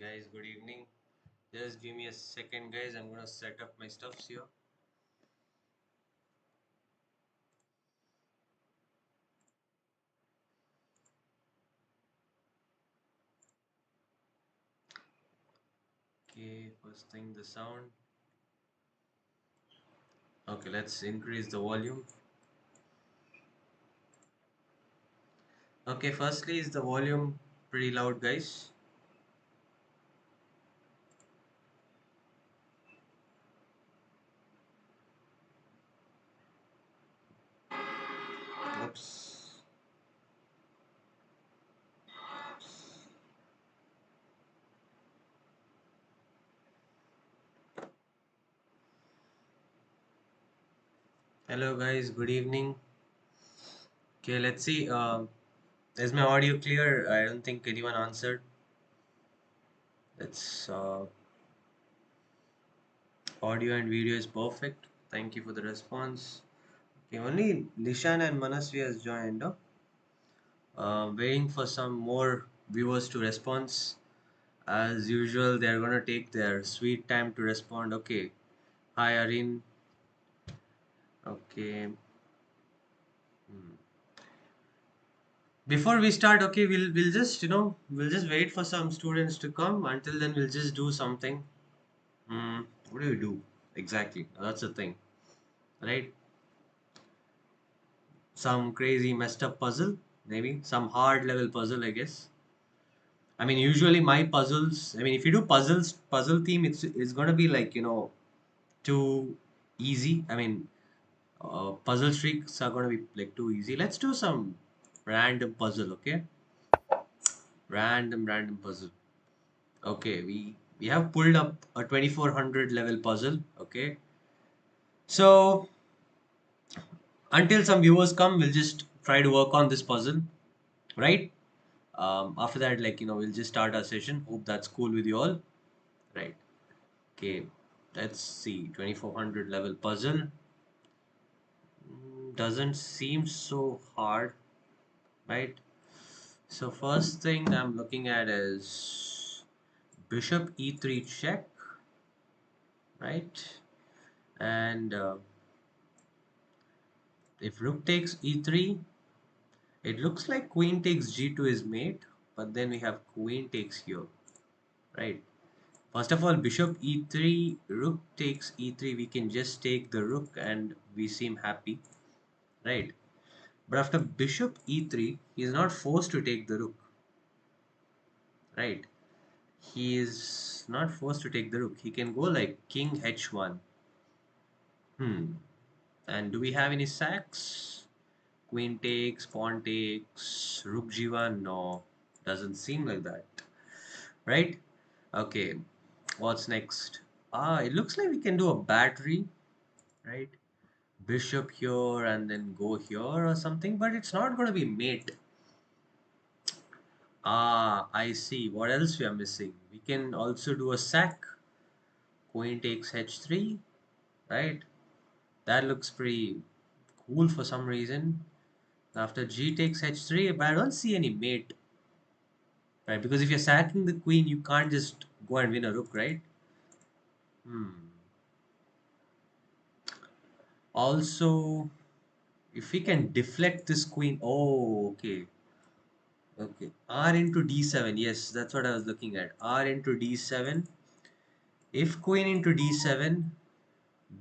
Guys, good evening. Just give me a second, guys. I'm gonna set up my stuffs here. Okay, first thing, the sound. Okay, let's increase the volume. Okay, firstly, is the volume pretty loud, guys? Oops. Hello, guys. Good evening. Okay, let's see. Is my audio clear? I don't think anyone answered. Let's. Audio and video is perfect. Thank you for the response. Okay, only Lishan and Manasvi has joined. Huh? Waiting for some more viewers to respond. As usual, they're gonna take their sweet time to respond. Okay. Hi, Arin. Okay. Hmm. Before we start, okay, we'll just we'll just wait for some students to come. Until then, we'll just do something. What do you do exactly? That's the thing, right? Some crazy messed up puzzle, maybe some hard level puzzle, I guess. I mean, usually my puzzles. I mean, if you do puzzle theme, it's gonna be like too easy. I mean, puzzle streaks are gonna be like too easy. Let's do some random puzzle, okay? Random puzzle. Okay, we have pulled up a 2400 level puzzle, okay? So until some viewers come, we'll just try to work on this puzzle, right? After that, like we'll just start our session. Hope that's cool with you all, right? Okay, let's see. 2400 level puzzle. Doesn't seem so hard, right? So first thing I'm looking at is bishop e3 check, right? And if rook takes e3, it looks like queen takes g2 is mate, but then we have queen takes here, right? First of all, bishop e3, rook takes e3, we can just take the rook and we seem happy, right? But after bishop e3, he is not forced to take the rook, right? He is not forced to take the rook. He can go like king h1. And do we have any sacks? Queen takes, pawn takes, rook g1? No, doesn't seem like that. Right? Okay, what's next? It looks like we can do a battery, right? Bishop here and then go here or something, but it's not going to be mate. I see. What else we are missing? We can also do a sack. Queen takes h3, right? That looks pretty cool for some reason. After g takes h3, but I don't see any mate, right? Because if you're sacking the queen, you can't just go and win a rook, right? Also, if we can deflect this queen, oh, okay. Okay, r into d7, yes, that's what I was looking at. R into d7. If queen into d7,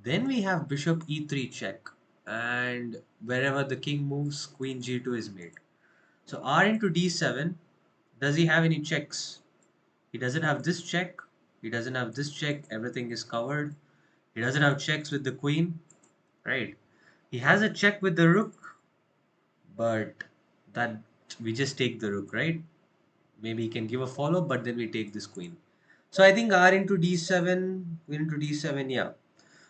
then we have bishop e3 check. And wherever the king moves, queen g2 is made. So r into d7, does he have any checks? He doesn't have this check. He doesn't have this check. Everything is covered. He doesn't have checks with the queen, right? He has a check with the rook, but that we just take the rook, right? Maybe he can give a follow, but then we take this queen. So I think r into d7, queen into d7, yeah.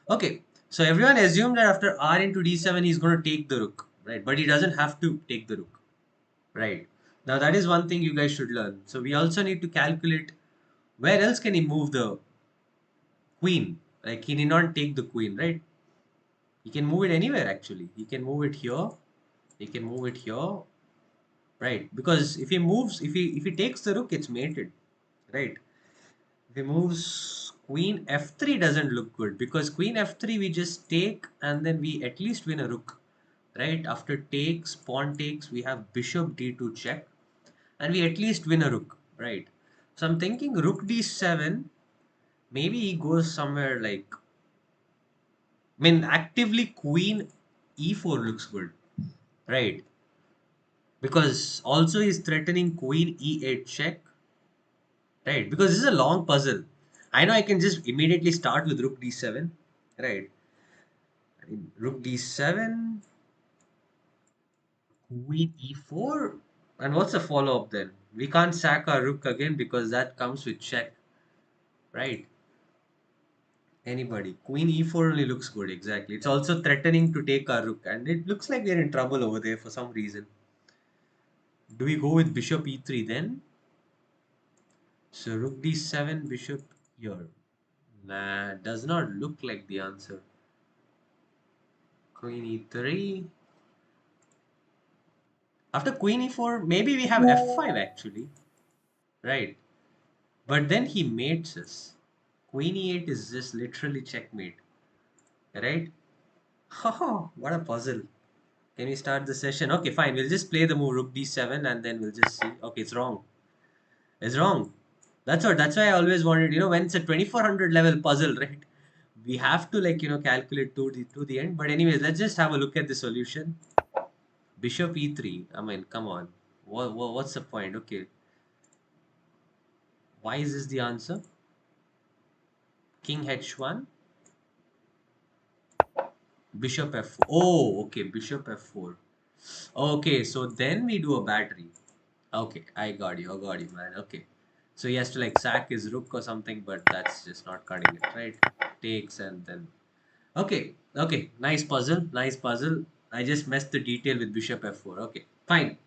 Okay, so everyone assumed that after r into d7, he's going to take the rook, right? But he doesn't have to take the rook, right? Now that is one thing you guys should learn. So we also need to calculate where else can he move the queen. Like he need not take the queen, right? He can move it anywhere actually. He can move it here. He can move it here, right? Because if he moves, if he takes the rook, it's mated, right? The moves queen f3 doesn't look good because queen f3 we just take and then we at least win a rook, right? After takes, pawn takes, we have bishop d2 check and we at least win a rook, right? So I'm thinking rook d7, maybe he goes somewhere like, I mean, actively queen e4 looks good, right? Because also he's threatening queen e8 check, right? Because this is a long puzzle. I know I can just immediately start with rook d7, right? I mean, rook d7, queen e4, and what's the follow-up then? We can't sack our rook again because that comes with check, right? Anybody. Queen e4 only looks good, exactly. It's also threatening to take our rook, and it looks like we're in trouble over there for some reason. Do we go with bishop e3 then? So rook d7, bishop here. Nah, does not look like the answer. Queen e3. After queen e4, maybe we have f5 actually. Right. But then he mates us. Queen e8 is just literally checkmate. Right? Oh, what a puzzle. Can we start the session? Okay, fine. We'll just play the move rook d7 and then we'll just see. Okay, it's wrong. It's wrong. That's why I always wanted, when it's a 2400 level puzzle, right? We have to calculate to the end. But anyways, let's just have a look at the solution. Bishop e3. I mean, come on. What's the point? Okay. Why is this the answer? King h1. Bishop f4. Oh, okay. Bishop f4. Okay, so then we do a battery. Okay, I got you. I got you, man. Okay. So he has to like sack his rook or something, but that's just not cutting it, right? Takes and then. Okay, okay. Nice puzzle. Nice puzzle. I just messed the detail with bishop f4. Okay, fine.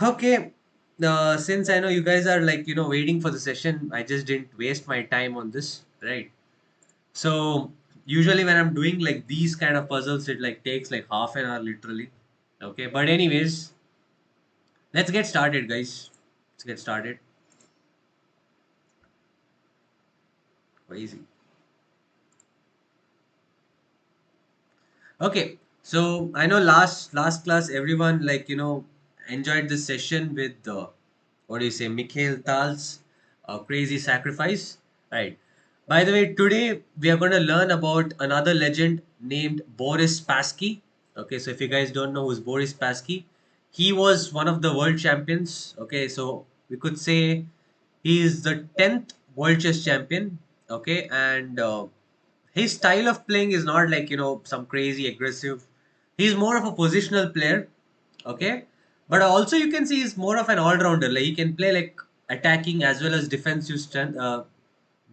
Okay. Since I know you guys are waiting for the session, I just didn't waste my time on this, right? So usually when I'm doing like these kind of puzzles, it like takes like half an hour literally. Okay, but anyways, let's get started, guys. Let's get started. Crazy. Okay, so I know last class everyone enjoyed this session with the what do you say, Mikhail Tal's crazy sacrifice, right? By the way, today we are going to learn about another legend named Boris Spassky. Okay, so if you guys don't know who's Boris Spassky, he was one of the world champions. Okay, so we could say he is the 10th world chess champion. Okay, and his style of playing is not some crazy aggressive. He's more of a positional player, okay, but also you can see he's more of an all-rounder. Like he can play like attacking as well as defensive strength,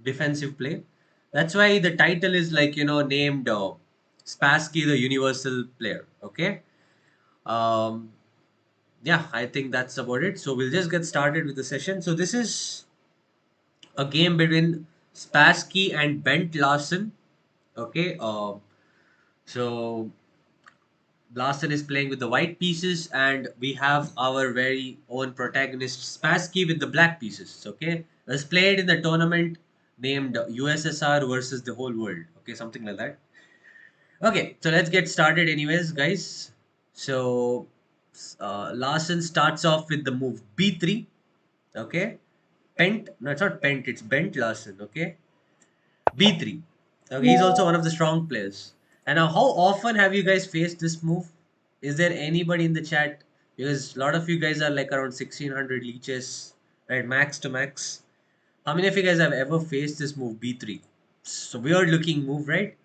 defensive play. That's why the title is named Spassky the universal player. Okay, um yeah, I think that's about it. So we'll just get started with the session. So this is a game between Spassky and Bent Larsen. Okay, so Larsen is playing with the white pieces, and we have our very own protagonist Spassky with the black pieces. Okay, it was played in the tournament named USSR versus the whole world. Okay, something like that. Okay, so let's get started, anyways, guys. So Larsen starts off with the move b3. Okay, pent. No, it's not pent. It's bent Larsen. Okay, b3. Okay, he's also one of the strong players. And now, how often have you guys faced this move? Is there anybody in the chat? Because a lot of you guys are like around 1600 leeches, right? Max to max. How many of you guys have ever faced this move b3? So weird looking move, right?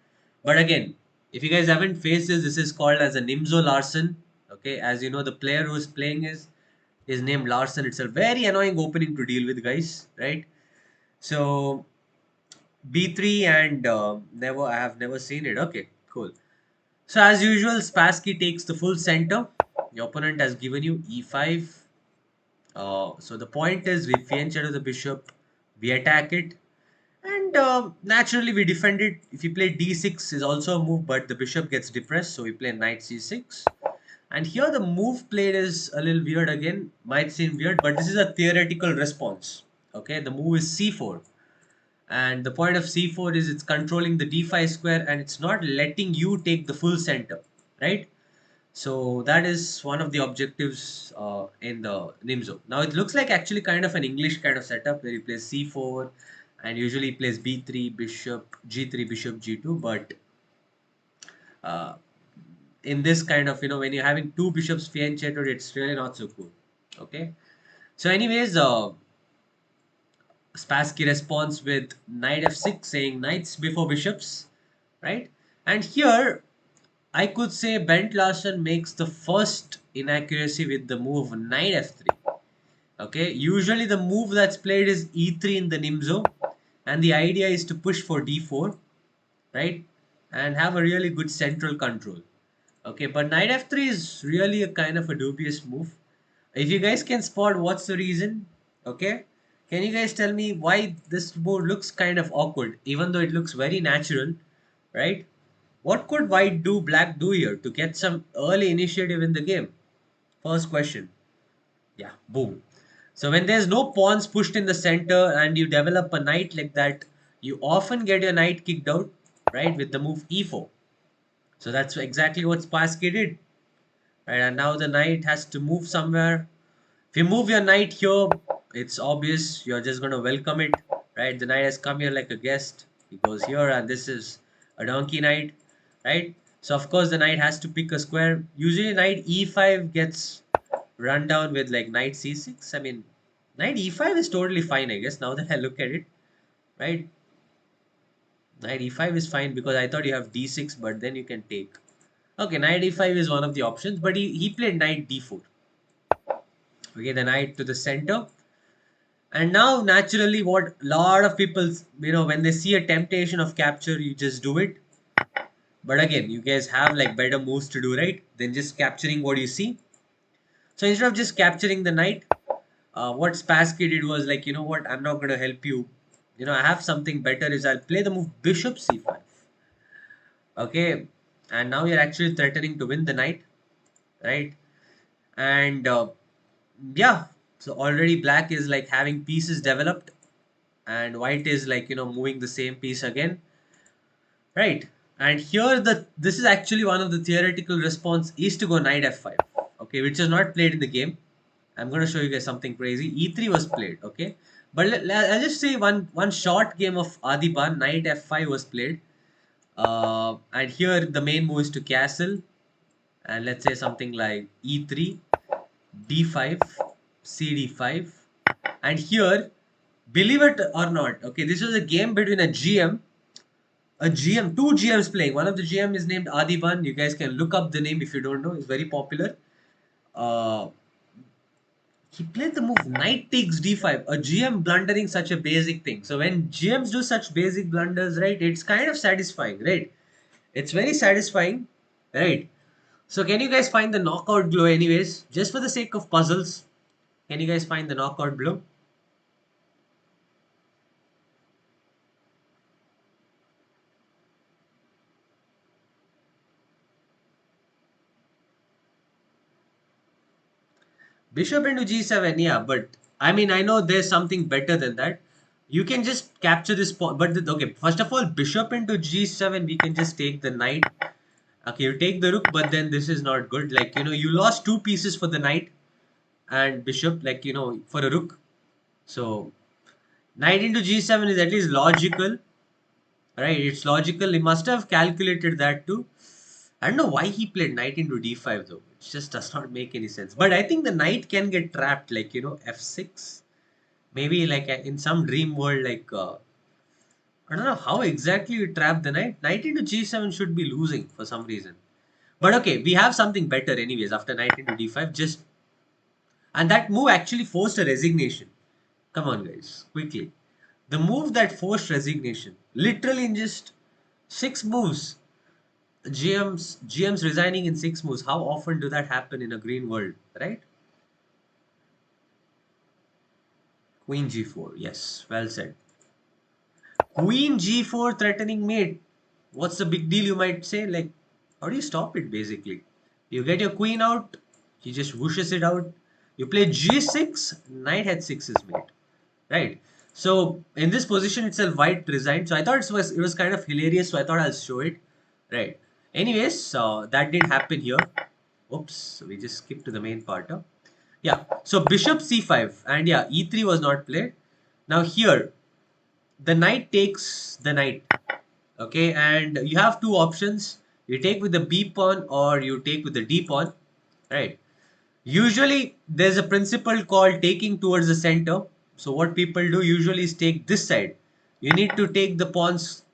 But again, if you guys haven't faced this is called as a Nimzo Larsen. Okay, as you know, the player who is playing is named Larsen. It's a very annoying opening to deal with, guys, right? So b3 and never I have never seen it. Okay, cool. So as usual, Spassky takes the full center. The opponent has given you e5. So the point is we fianchetto the bishop, we attack it, and naturally we defend it. If you play d6 is also a move, but the bishop gets depressed, so we play knight c6. And here the move played is a little weird again. Might seem weird, but this is a theoretical response. Okay, the move is c4. And the point of c4 is it's controlling the d5 square and it's not letting you take the full center, right? So that is one of the objectives in the Nimzo. Now it looks like actually kind of an English kind of setup where he plays c4 and usually plays b3, bishop, g3, bishop, g2. But uh, in this kind of, when you're having two bishops fianchetted, it's really not so cool. Okay. So anyways, Spassky responds with knight f6, saying knights before bishops, right? And here I could say Bent Larsen makes the first inaccuracy with the move knight f3. Okay, usually the move that's played is e3 in the Nimzo, and the idea is to push for d4, right? And have a really good central control. Okay, but knight f3 is really a kind of a dubious move. If you guys can spot what's the reason, okay? Can you guys tell me why this move looks kind of awkward, even though it looks very natural, right? What could white do, black do here to get some early initiative in the game? First question. Yeah, boom. So when there's no pawns pushed in the center and you develop a knight like that, you often get your knight kicked out, right, with the move e4. So that's exactly what Spassky did, right? And now the knight has to move somewhere. If you move your knight here, it's obvious you're just going to welcome it, right? The knight has come here like a guest. He goes here and this is a donkey knight, right? So of course the knight has to pick a square. Usually knight e5 gets run down with like knight c6. I mean, knight e5 is totally fine, I guess, now that I look at it, right? Knight e5 is fine because I thought you have d6, but then you can take. Okay, knight e5 is one of the options, but he played knight d4. Okay, the knight to the center. And now, naturally, what lot of people, when they see a temptation of capture, you just do it. But again, you guys have like better moves to do, right? Than just capturing what you see. So instead of just capturing the knight, what Spassky did was like, you know what, I'm not going to help you. I have something better is I'll play the move bishop c5. Okay. And now you're actually threatening to win the knight, right? And yeah, so already black is like having pieces developed and white is like moving the same piece again, right? And here this is actually one of the theoretical response is to go knight f5, okay, which is not played in the game. I'm going to show you guys something crazy. E3 was played, okay, but I'll just say one short game of Adiban, knight f5 was played, and here the main move is to castle, and let's say something like e3, d5, cd5, and here, believe it or not, okay, this was a game between two GMs playing. One of the GM is named Adiban. You guys can look up the name if you don't know. It's very popular. Uh, he played the move knight takes d5. A GM blundering such a basic thing. So when GMs do such basic blunders, right, it's kind of satisfying, right? It's very satisfying, right? So can you guys find the knockout blow anyways? Just for the sake of puzzles, can you guys find the knockout blow? Bishop into g7, yeah, but I mean, I know there's something better than that. You can just capture this point, but okay, first of all, bishop into g7, we can just take the knight. Okay, you take the rook, but then this is not good. Like, you lost two pieces for the knight and bishop, like, for a rook. So, knight into g7 is at least logical, right? It's logical. He must have calculated that too. I don't know why he played knight into d5 though. It just does not make any sense. But I think the knight can get trapped, like, f6. Maybe like in some dream world, like, I don't know how exactly you trap the knight. Knight into g7 should be losing for some reason. But okay, we have something better anyways after knight into d5. And that move actually forced a resignation. Come on guys, quickly. The move that forced resignation, literally in just 6 moves. GMs resigning in 6 moves. How often do that happen in a green world, right? Queen g4. Yes, well said. Queen g4 threatening mate. What's the big deal, you might say? Like, how do you stop it basically? You get your queen out, he just whooshes it out. You play g6, knight h6 is mate. right? So in this position itself, white resigned. So I thought it was kind of hilarious. So I thought I'll show it, right? Anyways, that didn't happen here. Oops, so we just skipped to the main part. Huh? Yeah. So bishop c5, and yeah, e3 was not played. Now here, the knight takes the knight. Okay, and you have two options. You take with the b pawn or you take with the d pawn, right? Usually, there's a principle called taking towards the center. So what people do usually is take this side. You need to take the pawns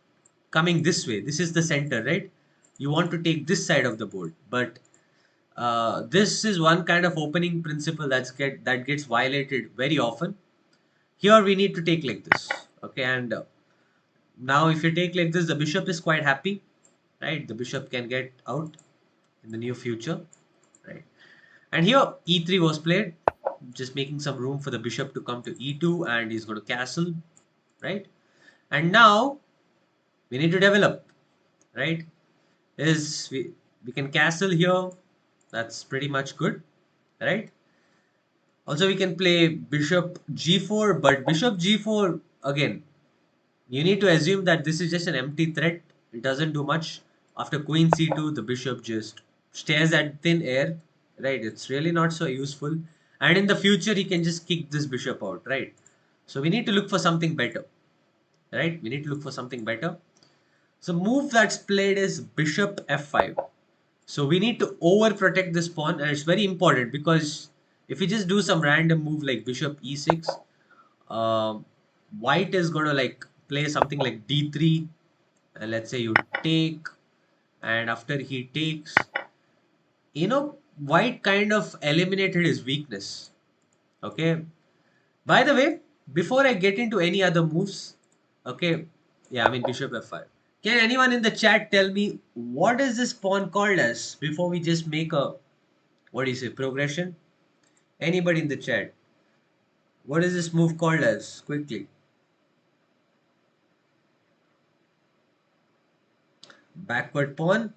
coming this way. This is the center, right? You want to take this side of the board. But this is one kind of opening principle that gets violated very often. Here we need to take like this. Okay, and now if you take like this, the bishop is quite happy, right? The bishop can get out in the near future, right? And here e3 was played, just making some room for the bishop to come to e2, and he's going to castle, right? And now we need to develop, right? Is we can castle here. That's pretty much good, right? Also we can play bishop g4, but bishop g4 again. You need to assume that this is just an empty threat. It doesn't do much. After queen c2, the bishop just stares at thin air, right? It's really not so useful. And in the future, he can just kick this bishop out, right? So we need to look for something better, right? We need to look for something better. So move that's played is bishop f5. So we need to overprotect this pawn, and it's very important because if we just do some random move like bishop e6, um, white is going to like play something like d3, and let's say you take, and after he takes, white kind of eliminated his weakness. Okay, by the way, before I get into any other moves, okay, yeah, I mean bishop f5. Can anyone in the chat tell me what is this pawn called as before we just make a, what do you say, progression? Anybody in the chat, what is this move called as? Quickly. Backward pawn.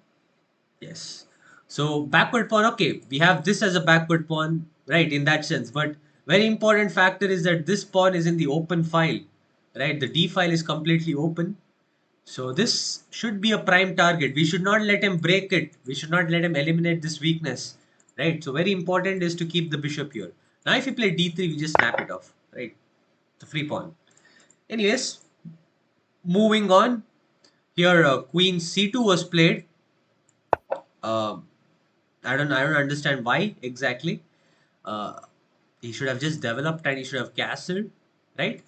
Yes. So backward pawn, okay, we have this as a backward pawn, right, in that sense. But very important factor is that this pawn is in the open file, right? The D file is completely open. So this should be a prime target. We should not let him break it. We should not let him eliminate this weakness, right? So very important is to keep the bishop here. Now if you play D3, we just snap it off, right? The free pawn. Anyways, moving on. Here queen C2 was played. Uh, I don't understand why exactly. Uh, he should have just developed and he should have castled, right?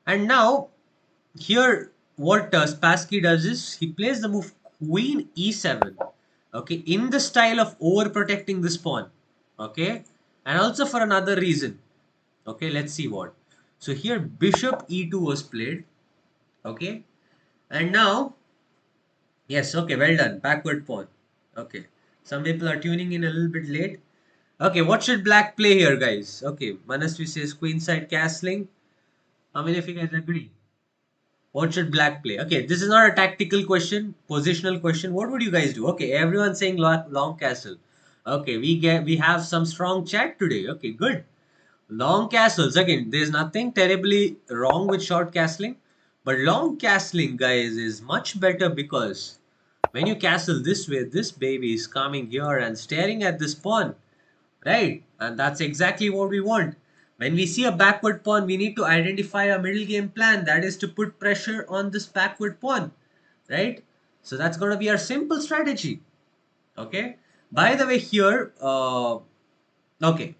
And now here what Spassky does is he plays the move Queen E7, okay, in the style of overprotecting this pawn, okay, and also for another reason, okay. Let's see what. So here Bishop E2 was played, okay, and now yes, okay, well done, backward pawn, okay. Some people are tuning in a little bit late. Okay, what should black play here, guys? Okay, Manasvi says queenside castling. How many of you guys agree? What should black play? Okay, this is not a tactical question, positional question. What would you guys do? Okay, everyone saying long castle. Okay, we have some strong chat today. Okay, good. Long castles. Again, there's nothing terribly wrong with short castling, but long castling, guys, is much better because when you castle this way, this baby is coming here and staring at this pawn. Right, and that's exactly what we want. When we see a backward pawn, we need to identify a middle game plan, that is to put pressure on this backward pawn, right? So that's going to be our simple strategy. Okay. By the way, here, okay,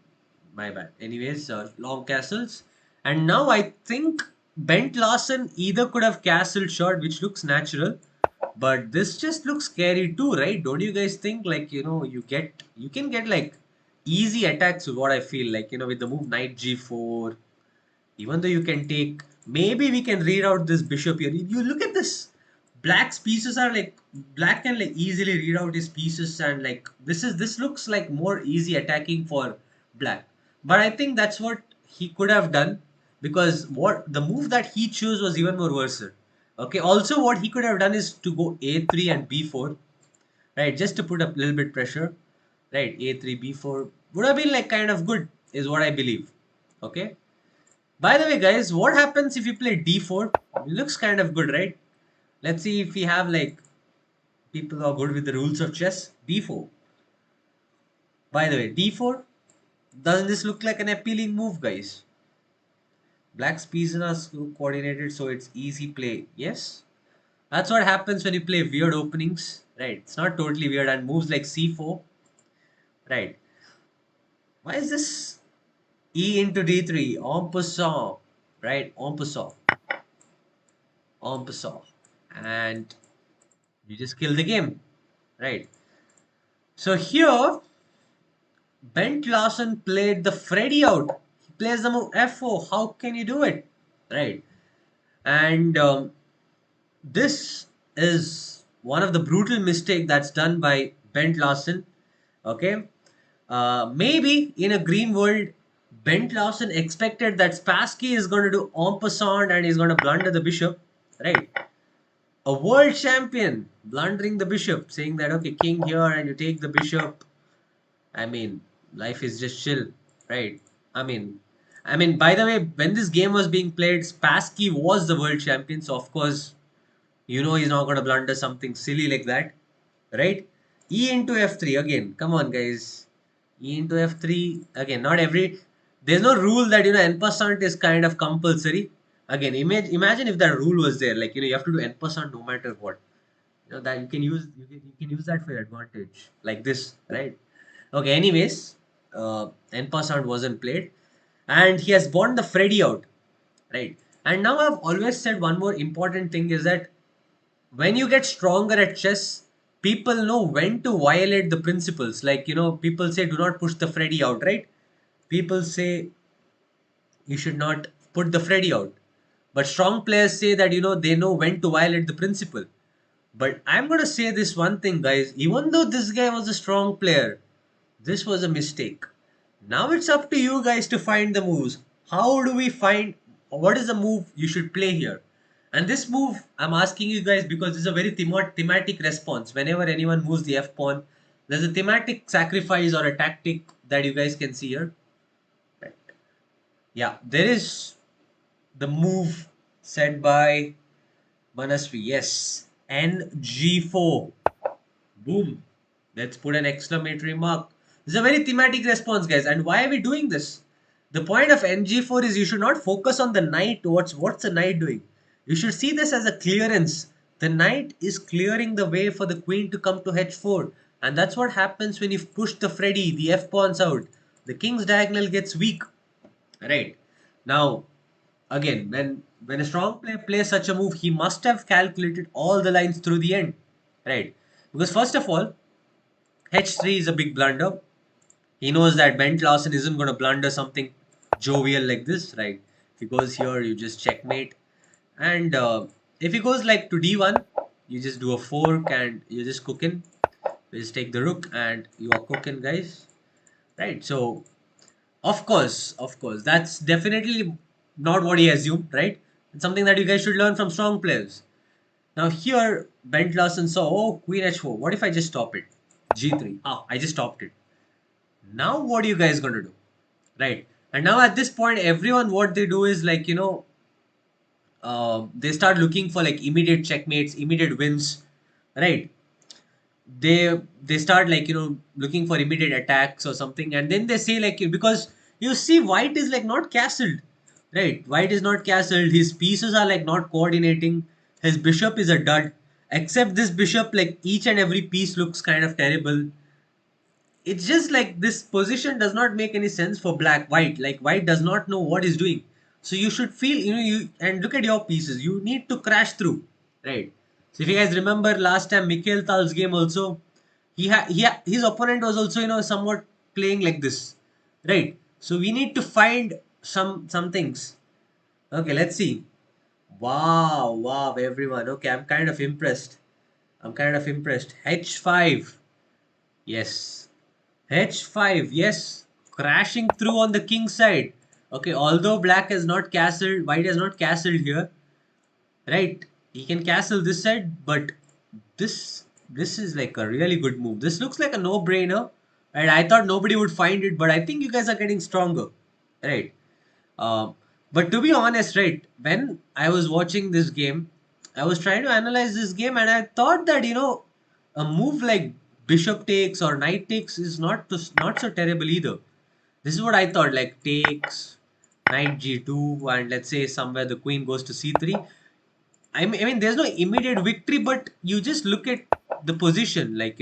my bad. Anyways, long castles, and now I think Bent Larsen either could have castled short, which looks natural, but this just looks scary too, right? Don't you guys think? Like, you can get like easy attacks with what I feel like, with the move knight g4, even though you can take, maybe we can read out this bishop here. You look at this. Black's pieces are like, black can like easily read out his pieces, and like this looks like more easy attacking for black. But I think that's what he could have done, because what the move that he chose was even more versatile. Okay, also what he could have done is to go a3 and b4, right, just to put a little bit pressure, right? A3 b4 would have been like kind of good, is what I believe. Okay, By the way, guys, what happens if you play d4? It looks kind of good, right? Let's see if we have like people who are good with the rules of chess. d4. By the way, d4. Doesn't this look like an appealing move, guys? Black's pieces are coordinated, so it's easy play. Yes, that's what happens when you play weird openings, right? It's not totally weird, and moves like c4, right? Why is this e into d3? En passant, right? En passant, and you just kill the game, right? So here, Bent Larsen played the Freddy out. He plays the move f4. How can you do it, right? And this is one of the brutal mistake that's done by Bent Larsen. Okay, maybe in a green world, Bent Larsen expected that Spassky is going to do en passant and he's going to blunder the bishop, right? A world champion blundering the bishop, saying that okay, king here and you take the bishop. I mean, life is just chill, right? I mean, By the way, when this game was being played, Spassky was the world champion, so of course, you know he's not going to blunder something silly like that, right? E into f3 again. Come on, guys. E into f3 again. Not every. There's no rule that n percent is kind of compulsory. Again, imagine if that rule was there. Like you have to do n percent no matter what. That you can use that for your advantage. Like this, right? Okay. Anyways, n percent wasn't played, and he has won the Freddy out, right? And now I've always said one more important thing is that when you get stronger at chess, people know when to violate the principles. Like, people say do not push the Freddy out, right? People say you should not put the Freddy out. But strong players say that, they know when to violate the principle. But I'm going to say this one thing, guys. Even though this guy was a strong player, this was a mistake. Now it's up to you guys to find the moves. How do we find what is the move you should play here? And this move, I'm asking you guys because it's a very thematic response. Whenever anyone moves the F pawn, there's a thematic sacrifice or a tactic that you guys can see here. Right. Yeah, there is the move said by Manasvi. Yes, NG4. Boom. Let's put an exclamatory mark. This is a very thematic response, guys. And why are we doing this? The point of NG4 is you should not focus on the knight. What's the knight doing? You should see this as a clearance. The knight is clearing the way for the queen to come to H4. And that's what happens when you push the Freddy, the F pawns out. The king's diagonal gets weak. Right. Now, again, when a strong player plays such a move, he must have calculated all the lines through the end. Right. Because first of all, H3 is a big blunder. He knows that Bent Larsen isn't going to blunder something jovial like this, right? If he goes here, you just checkmate. And if he goes like to D1, you just do a fork and you just cooking. You just take the rook and you are cooking, guys. Right? So, of course, that's definitely not what he assumed, right? It's something that you guys should learn from strong players. Now here, Bent Larsen saw, oh, Queen H4. What if I just stop it? G3. Ah, I just stopped it. Now what are you guys going to do? Right. And now at this point, everyone, what they do is like, they start looking for like immediate checkmates, immediate wins, right? They start like, looking for immediate attacks or something. And then they say like, because you see white is like not castled, right? White is not castled. His pieces are like not coordinating. His bishop is a dud. Except this bishop, like each and every piece looks kind of terrible. It's just like this position does not make any sense for white. Like white does not know what he's doing. So you should feel, you and look at your pieces. You need to crash through, right? So if you guys remember last time Mikhail Tal's game also, his opponent was also somewhat playing like this, right? So we need to find some things. Okay, let's see. Wow, wow, everyone. Okay, I'm kind of impressed. I'm kind of impressed. H5. Yes. H5, yes, crashing through on the king side. Okay, although black has not castled, white has not castled here, right? He can castle this side, but this is like a really good move. This looks like a no-brainer, right? I thought nobody would find it, but I think you guys are getting stronger, right? But to be honest, right, when I was watching this game, I was trying to analyze this game and I thought that, a move like bishop takes or knight takes is not so terrible either. This is what I thought, like takes, knight g2, and let's say somewhere the queen goes to c3. I mean, there's no immediate victory, but you just look at the position, like,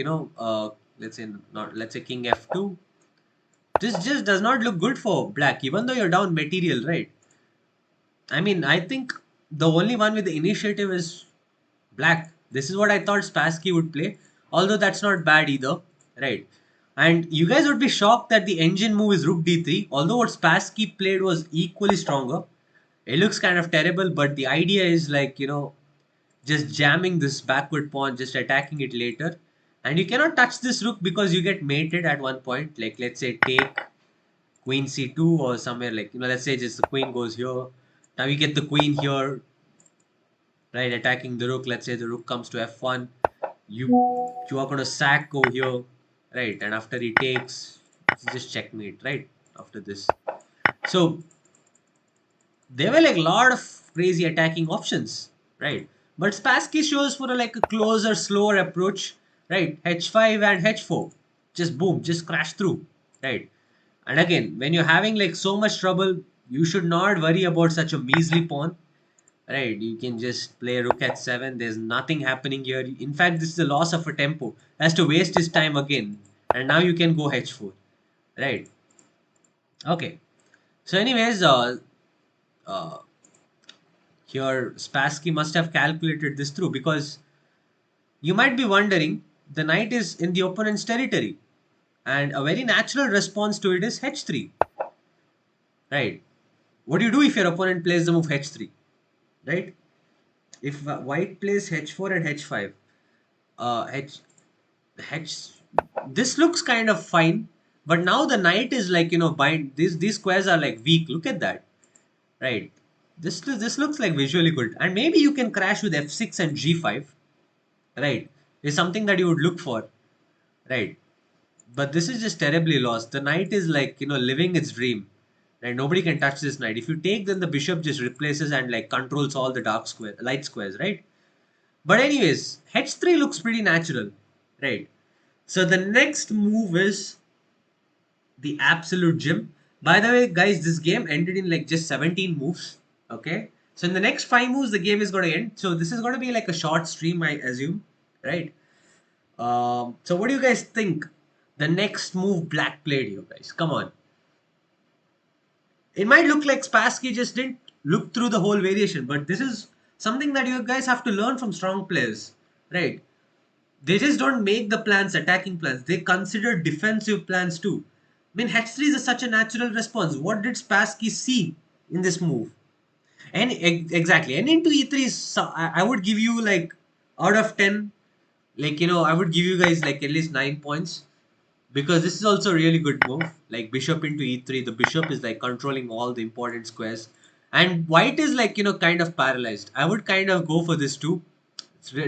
let's say king f2. This just does not look good for black, even though you're down material, right? I mean, I think the only one with the initiative is black. This is what I thought Spassky would play, although that's not bad either, right? And you guys would be shocked that the engine move is rook d3, although what Spassky played was equally stronger. It looks kind of terrible, but the idea is like, just jamming this backward pawn, just attacking it later. And you cannot touch this rook because you get mated at one point. Like, let's say take queen c2 or somewhere, like, let's say just the queen goes here. Now you get the queen here, right, attacking the rook. Let's say the rook comes to f1. You are going to sack over here, right? And after he takes, it's just checkmate, right? After this. So there were like a lot of crazy attacking options, right? But Spassky shows for like a closer, slower approach, right? H5 and H4, just boom, just crash through, right? And again, when you're having like so much trouble, you should not worry about such a measly pawn, right? You can just play rook at 7. There's nothing happening here. In fact, this is the loss of a tempo. Has to waste his time again, and now you can go H4, right? Okay. So, anyways, uh, here Spassky must have calculated this through, because you might be wondering, the knight is in the opponent's territory, and a very natural response to it is h3, right? What do you do if your opponent plays the move h3, right? If white plays h4 and h5, h h this looks kind of fine, but now the knight is like, bind, these squares are like weak. Look at that, right? This looks like visually good, and maybe you can crash with f6 and g5, right? Is something that you would look for, right? But this is just terribly lost. The knight is like, living its dream. Right? Nobody can touch this knight. If you take, then the bishop just replaces and like controls all the light squares, right? But anyways, h3 looks pretty natural, right? So the next move is the absolute gem. By the way, guys, this game ended in like just 17 moves. Okay. So in the next 5 moves, the game is going to end. So this is going to be like a short stream, I assume, right? So what do you guys think? The next move black played here, guys. Come on. It might look like Spassky just didn't look through the whole variation, but this is something that you guys have to learn from strong players, right? They just don't make the plans attacking plans. They consider defensive plans too. I mean, h3 is such a natural response. What did Spassky see in this move? And exactly, and into e3 is, I would give you like out of 10, like, I would give you guys like at least 9 points, because this is also a really good move. Like bishop into e3, the bishop is like controlling all the important squares, and white is like, kind of paralyzed. I would kind of go for this too.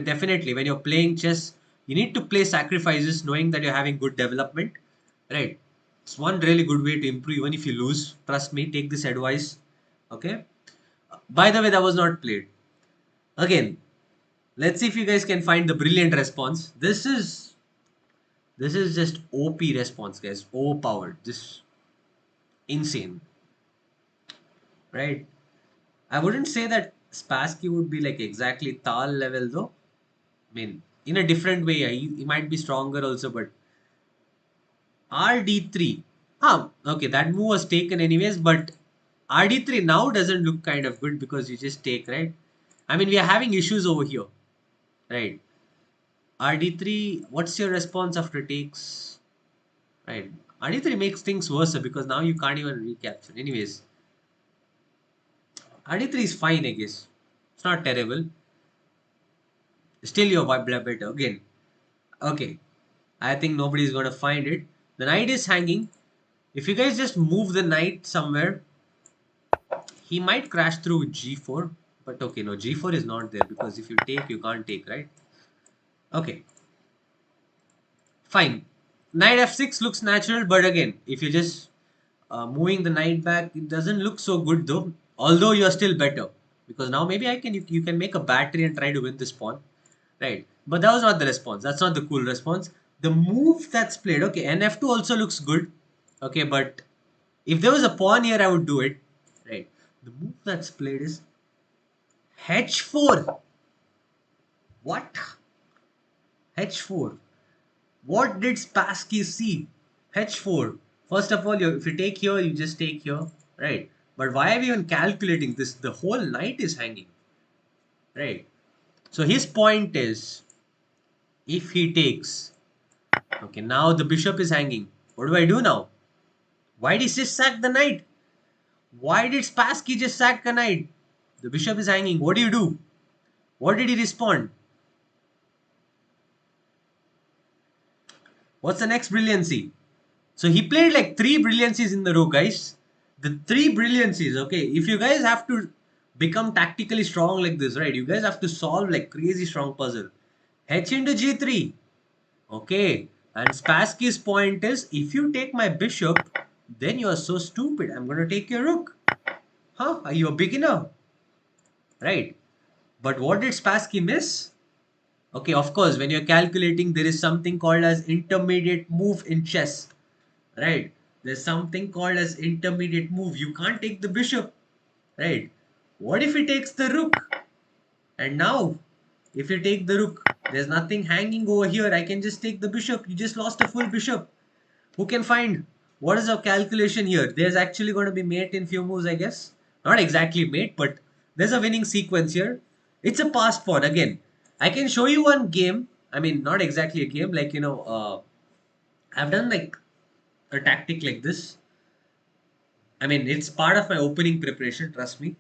Definitely, when you're playing chess, you need to play sacrifices knowing that you're having good development, right? It's one really good way to improve even if you lose. Trust me, take this advice. Okay. By the way, that was not played. Again, let's see if you guys can find the brilliant response. This is just OP response, guys. Overpowered. Just insane, right? I wouldn't say that Spassky would be like exactly Tal level though. I mean, in a different way, he might be stronger also, but RD3. Okay, that move was taken anyways, but RD3 now doesn't look kind of good because you just take, right? I mean, we are having issues over here, right? RD3, what's your response after takes? Right. RD3 makes things worse because now you can't even recapture. Anyways, RD3 is fine, I guess. It's not terrible. Still, your better again. Okay. I think nobody's gonna find it. The knight is hanging. If you guys just move the knight somewhere, he might crash through with g4. But okay, no, g4 is not there because if you take, you can't take, right? Okay. Fine. Knight f6 looks natural, but again, if you just moving the knight back, it doesn't look so good though. Although you are still better, because now maybe you can make a battery and try to win this pawn, right? But that was not the response. That's not the cool response. The move that's played, okay, nf2 also looks good, okay, but if there was a pawn here, I would do it, right? The move that's played is h4. What? h4. What did Spassky see? h4. First of all, if you take here, you just take here, right? But why are we even calculating this? The whole knight is hanging, right? So his point is, if he takes, okay, now the bishop is hanging. What do I do now? Why did he just sack the knight? Why did Spassky just sack the knight? The bishop is hanging. What do you do? What did he respond? What's the next brilliancy? So he played like 3 brilliancies in the row, guys. The 3 brilliancies, okay. If you guys have to become tactically strong like this, right? You guys have to solve like crazy strong puzzle. H into G3. Okay. And Spassky's point is, if you take my bishop, then you are so stupid. I'm going to take your rook. Huh? Are you a beginner? Right. But what did Spassky miss? Okay, of course, when you're calculating, there is something called as intermediate move in chess. Right? There's something called as intermediate move. You can't take the bishop. Right? What if he takes the rook? And now, if you take the rook, there's nothing hanging over here. I can just take the bishop. You just lost a full bishop. Who can find? What is our calculation here? There's actually going to be mate in few moves, I guess. Not exactly mate, but there's a winning sequence here. It's a passed pawn. Again, I can show you one game. I mean, not exactly a game. Like, I've done like a tactic like this. I mean, it's part of my opening preparation, trust me.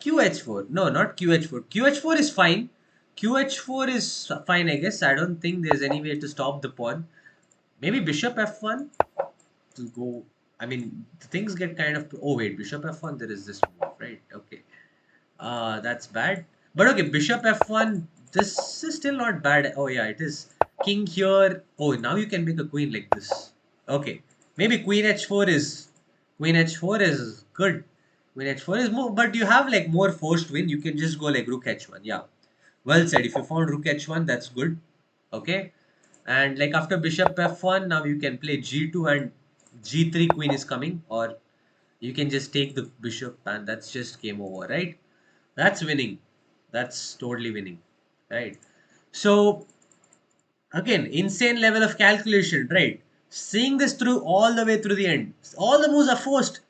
QH4. No, not QH4. QH4 is fine. QH4 is fine, I guess. I don't think there's any way to stop the pawn. Maybe bishop f1 to go. I mean, things get kind of. Oh, wait, bishop f1, there is this move, right? Okay. That's bad. But okay, bishop f1, this is still not bad. Oh, yeah, it is. King here. Oh, now you can make a queen like this. Okay. Maybe Queen h4 is good. Queen h4 is more, but you have like more forced win. You can just go like rook h1. Yeah. Well said. If you found rook h1, that's good. Okay. And like after bishop f1, now you can play g2 and g3 queen is coming, or you can just take the bishop and that's just game over, right? That's winning. That's totally winning, right? So again, insane level of calculation, right? Seeing this through all the way through the end. All the moves are forced.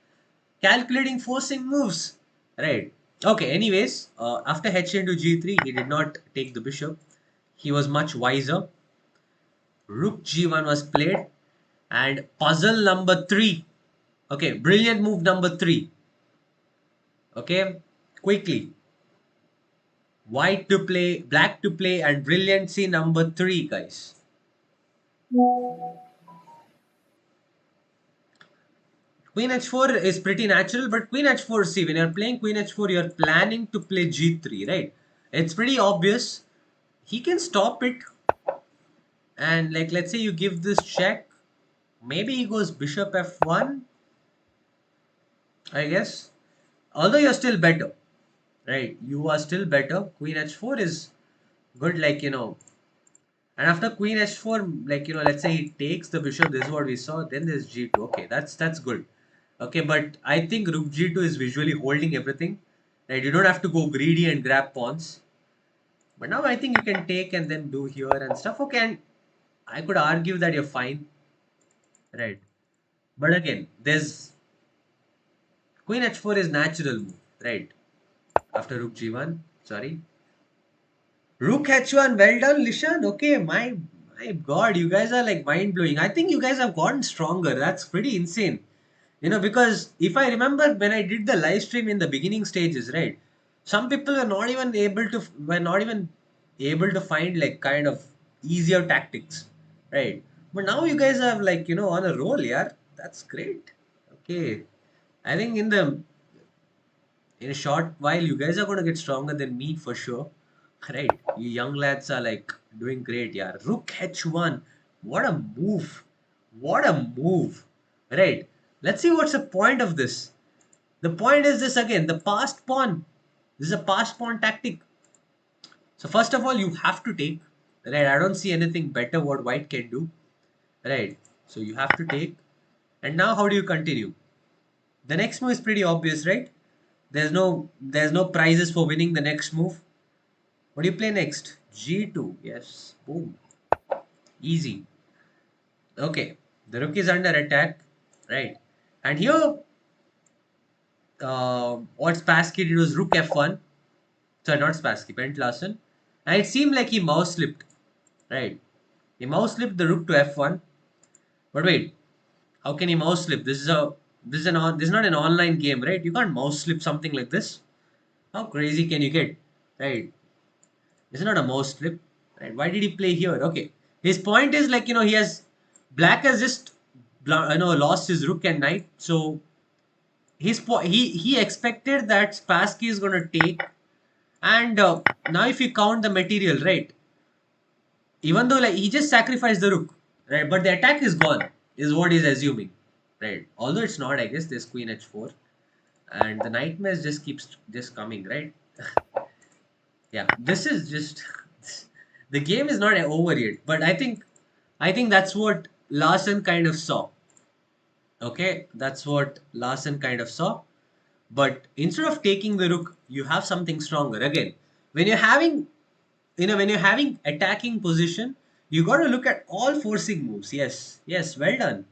Calculating forcing moves, right? Okay, anyways, after h into g3, he did not take the bishop. He was much wiser. Rook g1 was played. And puzzle number 3. Okay, brilliant move number 3. Okay, quickly. White to play, black to play, and brilliancy number 3, guys. Queen h4 is pretty natural, but Queen h4, see, when you're playing Queen h4, you're planning to play g3, right? It's pretty obvious. He can stop it, and like, let's say you give this check. Maybe he goes bishop f1, I guess. Although you're still better, right? You are still better. Queen h4 is good, like, and after Queen h4, like, let's say he takes the bishop. This is what we saw. Then there's g2. Okay, that's good. Okay, but I think rook g2 is visually holding everything. Right? You don't have to go greedy and grab pawns. But now I think you can take and then do here and stuff. Okay, and I could argue that you're fine. Right. But again, there's Queen h4 is natural move. Right. After rook g1. Sorry. Rook h1, well done, Lishan. Okay, my God, you guys are like mind blowing. I think you guys have gotten stronger. That's pretty insane. Because if I remember when I did the live stream in the beginning stages, right? Some people were not even able to find like kind of easier tactics, right? But now you guys are like on a roll, yeah. That's great. Okay, I think in a short while, you guys are going to get stronger than me for sure. Right. You young lads are like doing great, yeah. Rook h1. What a move. What a move. Right. Let's see what's the point of this. The point is this again, the passed pawn. This is a passed pawn tactic. So first of all, you have to take, right? I don't see anything better what white can do, right? So you have to take. And now how do you continue? The next move is pretty obvious, right? There's no prizes for winning the next move. What do you play next? G2. Yes. Boom. Easy. Okay. The rook is under attack, right? And here, what Spassky did was rook f1. Sorry, not Spassky, Bent Larsen. And it seemed like he mouse slipped, right? He mouse slipped the rook to f1. But wait, how can he mouse slip? This is not an online game, right? You can't mouse slip something like this. How crazy can you get, right? This is not a mouse slip, right? Why did he play here? Okay, his point is like he has black has just lost his rook and knight, so he expected that Spassky is going to take, and now if you count the material, right? Even though like he just sacrificed the rook, right? But the attack is gone, is what he's assuming, right? Although it's not, I guess. There's queen h4, and the nightmares just keeps just coming, right? Yeah, this is just the game is not over yet, but I think that's what Larsen kind of saw. Okay, that's what Larsen kind of saw. But instead of taking the rook, you have something stronger. Again, when you're having when you're having attacking position, you got to look at all forcing moves. Yes, yes, well done,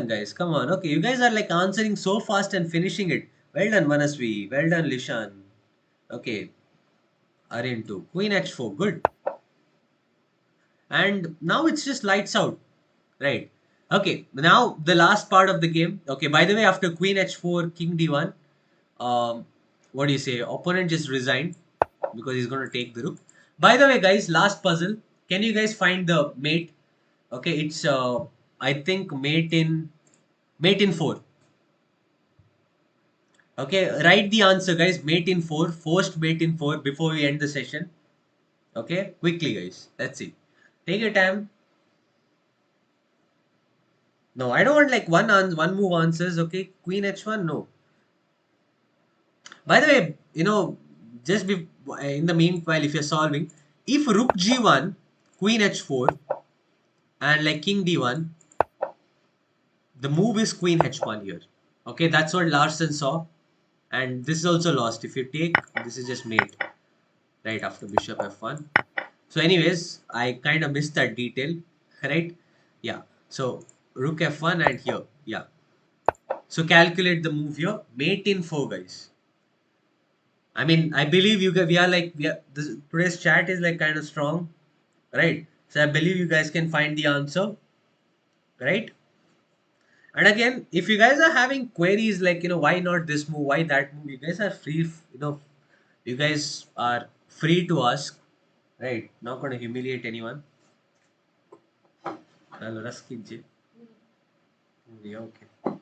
guys. Come on, okay, you guys are like answering so fast and finishing it. Well done, Manasvi. Well done, Lishan. Okay, are into queen h4. Good. And now it's just lights out, right? Okay, now the last part of the game. Okay, by the way, after queen h4, king d1, um, what do you say? Opponent just resigned because he's going to take the rook. By the way, guys, last puzzle. Can you guys find the mate? Okay, it's I think mate in 4. Okay, write the answer, guys. Mate in 4, forced mate in 4 before we end the session. Okay, quickly, guys. Let's see. Take your time. No, I don't want like one move answers. Okay, queen h1. No. By the way, just in the meanwhile, if you're solving, if rook g1, queen h4, and like king d1, the move is queen h1 here. Okay, that's what Larsen saw, and this is also lost. If you take, this is just mate right after bishop f1. So, anyways, I kind of missed that detail, right? Yeah. So rook f1 and here, yeah. So calculate the move here, mate in 4, guys. I mean, I believe we are like today's chat is like kind of strong, right? So I believe you guys can find the answer, right? And again, if you guys are having queries like why not this move, why that move, you guys are free. You guys are free to ask, right? Not going to humiliate anyone. Hello, Raskidji. Yeah, okay.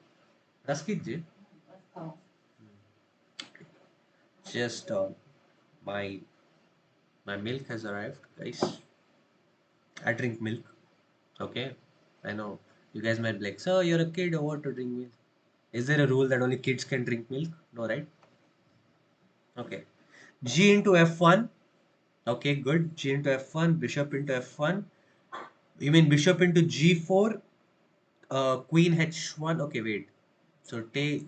Raskidji. Just my my milk has arrived, guys. I drink milk. Okay, I know you guys might be like, so you're a kid or what to drink milk? Is there a rule that only kids can drink milk? No, right? Okay. G into F1. Okay, good. G into F1, bishop into F1. You mean bishop into G4, queen H1. Okay, wait. So take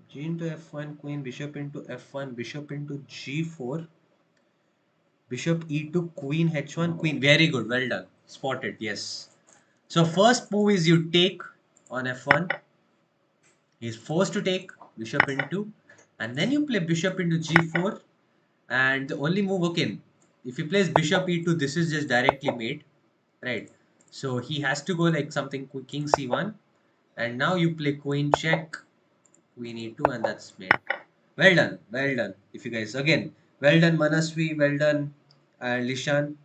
G into F1, queen, bishop into F1, bishop into G4, bishop E2, queen H1, queen. Very good. Well done. Spotted. Yes. So first move is you take on F1. He's forced to take bishop into, and then you play bishop into G4, and the only move, okay, if he plays bishop E2, this is just directly mate, right? So he has to go like something king C1, and now you play queen check, queen E2, and that's mate. Well done, well done. If you guys again, well done Manasvi, well done Lishan.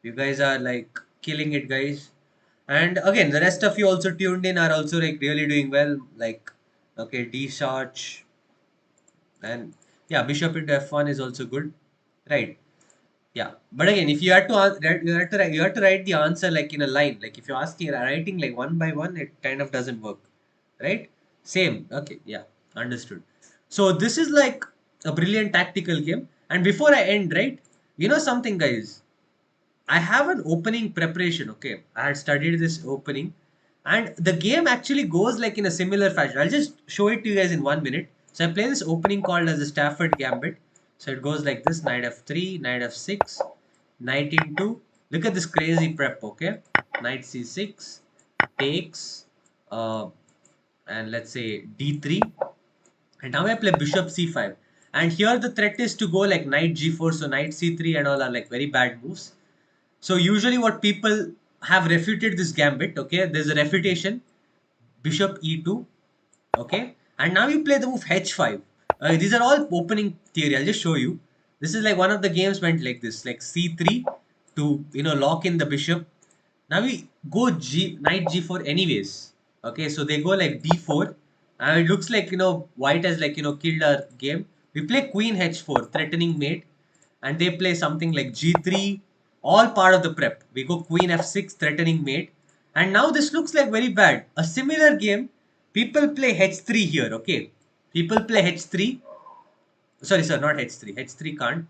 You guys are like killing it, guys. And again, the rest of you also tuned in are also like really doing well. Like, okay, D Sarch, and yeah, bishop into F1 is also good, right? Yeah, but again, if you had to you have to write the answer like in a line. Like if you're asking writing like one by one, it kind of doesn't work, right? Same. Okay, yeah, understood. So this is like a brilliant tactical game. And before I end, right, you know something, guys, I have an opening preparation. Okay, I had studied this opening, and the game actually goes like in a similar fashion. I'll just show it to you guys in 1 minute. So I play this opening called as the Stafford Gambit. So it goes like this: knight f3, knight f6, knight into. Look at this crazy prep. Okay, knight c6 takes, uh, and let's say d3, and now I play bishop c5. And here the threat is to go like knight g4, so knight c3 and all are like very bad moves. So usually what people have refuted this gambit, okay, there's a refutation, bishop e2, okay, and now you play the move h5. These are all opening theory. I'll just show you. This is like one of the games went like this, like c3 to lock in the bishop. Now we go knight g4 anyways. Okay, so they go like d4, and it looks like white has like killed our game. We play queen h4, threatening mate, and they play something like g3, all part of the prep. We go queen f6, threatening mate, and now this looks like very bad. A similar game, people play h3 here. Okay, people play h3. Sorry, sir, not h3. h3 can't.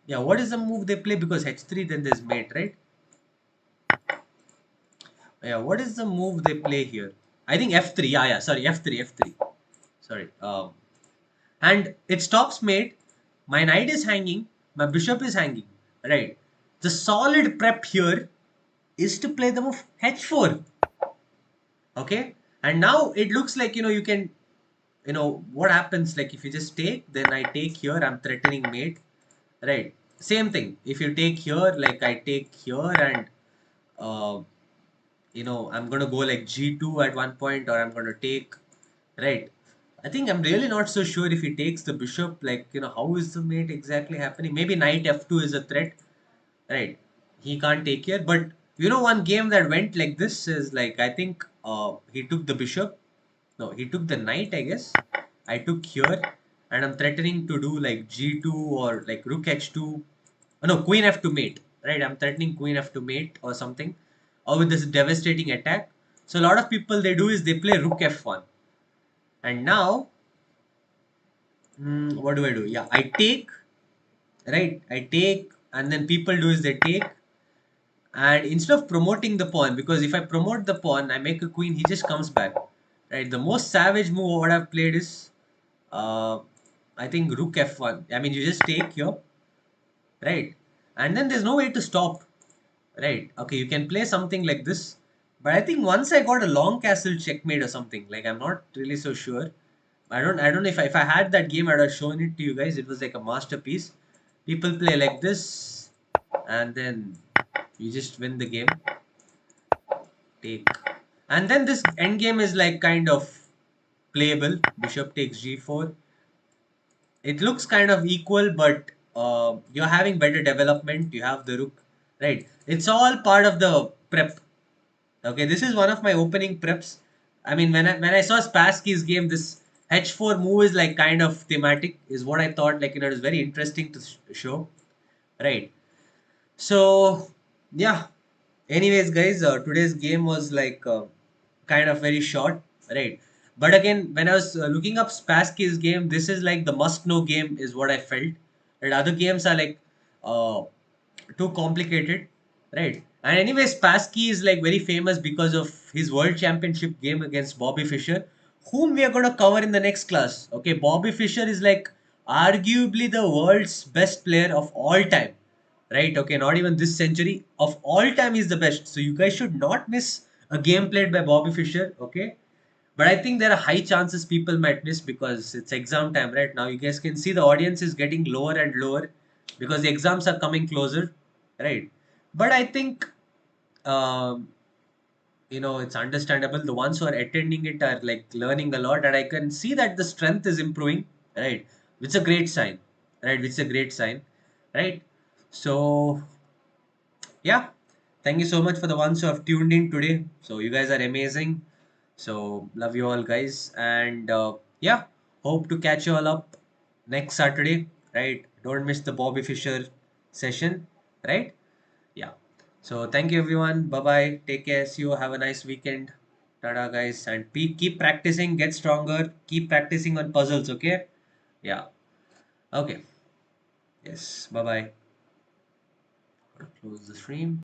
Yeah, what is the move they play? Because h3, then there's mate, right? Yeah, what is the move they play here? I think f3. Yeah, yeah. Sorry, f3, f3. Sorry. And it stops mate. My knight is hanging. My bishop is hanging. Right. The solid prep here is to play the move h4. Okay. And now it looks like you can what happens like if you just take, then I take here. I'm threatening mate. Right. Same thing. If you take here, like I take here, and uh, I'm going to go like g2 at one point, or I'm going to take, right. I think I'm really not so sure if he takes the bishop, like, how is the mate exactly happening? Maybe knight f2 is a threat, right? He can't take here, but one game that went like this is like, I think he took the bishop. No, he took the knight, I guess. I took here, and I'm threatening to do like g2 or like rook h2. No, queen f2 mate, right? I'm threatening queen f2 mate or something, or with this devastating attack. So a lot of people, they do is they play rook f1, and now what do I do? Yeah, I take, right? I take, and then people do is they take, and instead of promoting the pawn, because if I promote the pawn, I make a queen, he just comes back, right? The most savage move what I've played is, uh, I think rook f1. I mean, you just take here, right? And then there's no way to stop, right? Okay, you can play something like this, but I think once I got a long castle checkmate or something, like I'm not really so sure. I don't know if I had that game, I'd have shown it to you guys. It was like a masterpiece. People play like this, and then you just win the game. Take, and then this end game is like kind of playable. Bishop takes g4. It looks kind of equal, but you're having better development. You have the rook, right? It's all part of the prep. Okay, this is one of my opening preps. I mean, when I saw Spassky's game, this h4 move is like kind of thematic, is what I thought. Like it was very interesting to show, right? So yeah. Anyways, guys, today's game was like kind of very short, right? But again, when I was looking up Spassky's game, this is like the must-know game, is what I felt. And other games are like uh, too complicated, right? And anyway, Spassky is like very famous because of his world championship game against Bobby Fischer, whom we are going to cover in the next class. Okay, Bobby Fischer is like arguably the world's best player of all time, right? Okay, not even this century, of all time he's the best. So you guys should not miss a game played by Bobby Fischer. Okay, but I think there are high chances people might miss because it's exam time right now. You guys can see the audience is getting lower and lower because the exams are coming closer, right? But I think um, it's understandable. The ones who are attending it are like learning a lot, and I can see that the strength is improving, right? Which is a great sign, right? Which is a great sign, right? So yeah, thank you so much for the ones who have tuned in today. So you guys are amazing. So love you all, guys, and yeah, hope to catch you all up next Saturday, right? Don't miss the Bobby Fischer session, right? Yeah. So thank you everyone. Bye bye. Take care. See you. Have a nice weekend. Tada, guys, and keep practicing. Get stronger. Keep practicing on puzzles. Okay. Yeah. Okay. Yes. Bye bye. Close the stream.